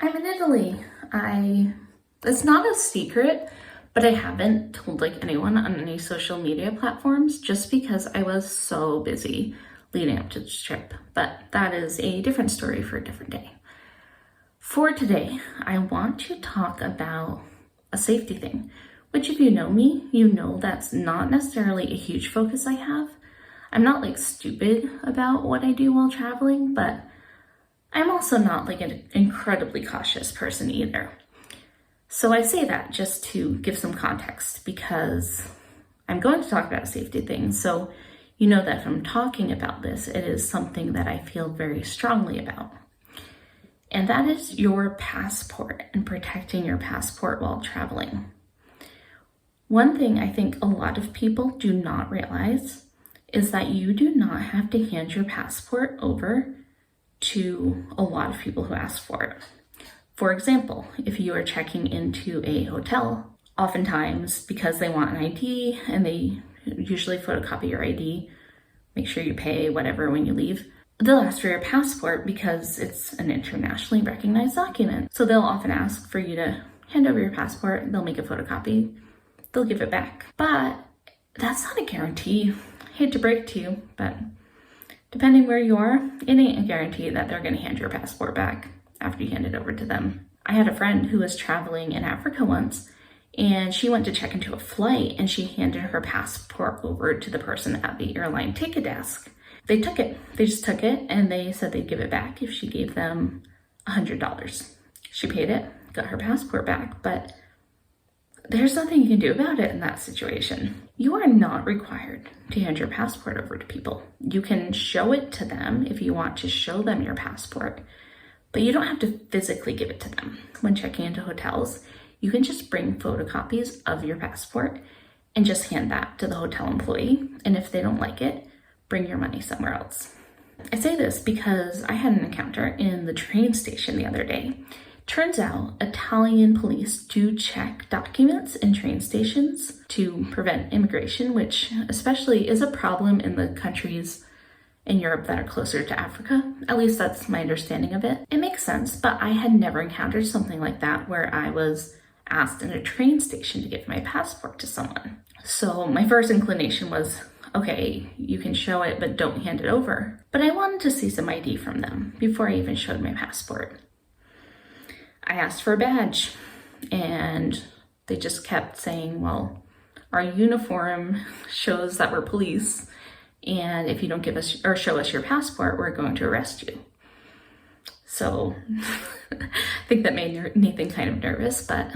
I'm in Italy. It's not a secret, but I haven't told anyone on any social media platforms just because I was so busy leading up to this trip. But that is a different story for a different day. For today, I want to talk about a safety thing, which if you know me, you know that's not necessarily a huge focus I have. I'm not stupid about what I do while traveling, but I'm also not an incredibly cautious person either. So I say that just to give some context because I'm going to talk about safety things. So you know that if I'm talking about this, it is something that I feel very strongly about. And that is your passport and protecting your passport while traveling. One thing I think a lot of people do not realize is that you do not have to hand your passport over to a lot of people who ask for it. For example, if you are checking into a hotel, oftentimes because they want an ID and they usually photocopy your ID, make sure you pay whatever when you leave, they'll ask for your passport because it's an internationally recognized document. So they'll often ask for you to hand over your passport, they'll make a photocopy, they'll give it back. But that's not a guarantee. I hate to break it to you, but depending where you are, it ain't a guarantee that they're gonna hand your passport back after you hand it over to them. I had a friend who was traveling in Africa once, and she went to check into a flight and she handed her passport over to the person at the airline ticket desk. They took it. They just took it and they said they'd give it back if she gave them $100. She paid it, got her passport back, but there's nothing you can do about it in that situation. You are not required to hand your passport over to people. You can show it to them if you want to show them your passport, but you don't have to physically give it to them. When checking into hotels, you can just bring photocopies of your passport and just hand that to the hotel employee. And if they don't like it, bring your money somewhere else. I say this because I had an encounter in the train station the other day. Turns out Italian police do check documents in train stations to prevent immigration, which especially is a problem in the countries in Europe that are closer to Africa. At least that's my understanding of it. It makes sense, but I had never encountered something like that where I was asked in a train station to give my passport to someone. So my first inclination was, okay, you can show it, but don't hand it over. But I wanted to see some ID from them before I even showed my passport. I asked for a badge and they just kept saying, well, our uniform shows that we're police, and if you don't give us or show us your passport, we're going to arrest you. So I think that made Nathan kind of nervous, but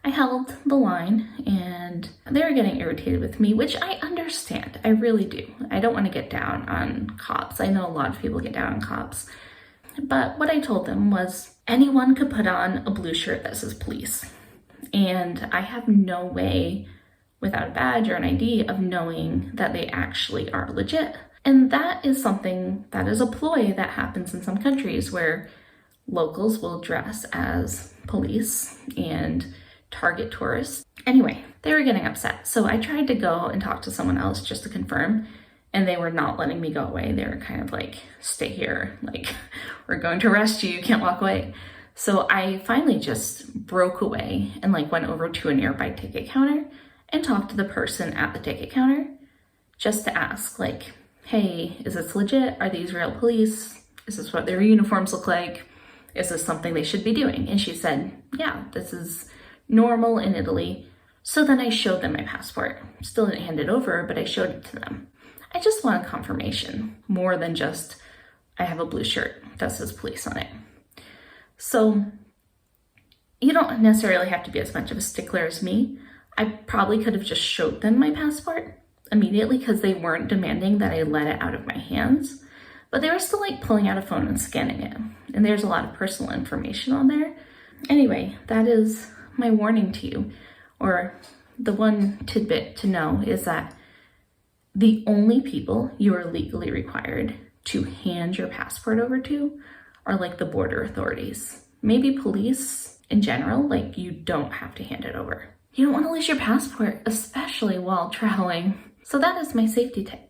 I held the line and they were getting irritated with me, which I understand. I really do. I don't want to get down on cops. I know a lot of people get down on cops. But what I told them was anyone could put on a blue shirt that says police. And I have no way without a badge or an ID of knowing that they actually are legit. And that is something that is a ploy that happens in some countries where locals will dress as police and target tourists. Anyway, they were getting upset. So I tried to go and talk to someone else just to confirm, and they were not letting me go away. They were kind of stay here, we're going to arrest you, you can't walk away. So I finally just broke away and went over to a nearby ticket counter and talked to the person at the ticket counter just to ask hey, is this legit? Are these real police? Is this what their uniforms look like? Is this something they should be doing? And she said, yeah, this is normal in Italy. So then I showed them my passport. Still didn't hand it over, but I showed it to them. I just wanted confirmation more than just, I have a blue shirt that says police on it. So you don't necessarily have to be as much of a stickler as me. I probably could have just showed them my passport immediately because they weren't demanding that I let it out of my hands, but they were still pulling out a phone and scanning it. And there's a lot of personal information on there. Anyway, that is my warning to you, or the one tidbit to know is that the only people you are legally required to hand your passport over to are the border authorities. Maybe police in general, you don't have to hand it over. You don't want to lose your passport, especially while traveling. So that is my safety tip.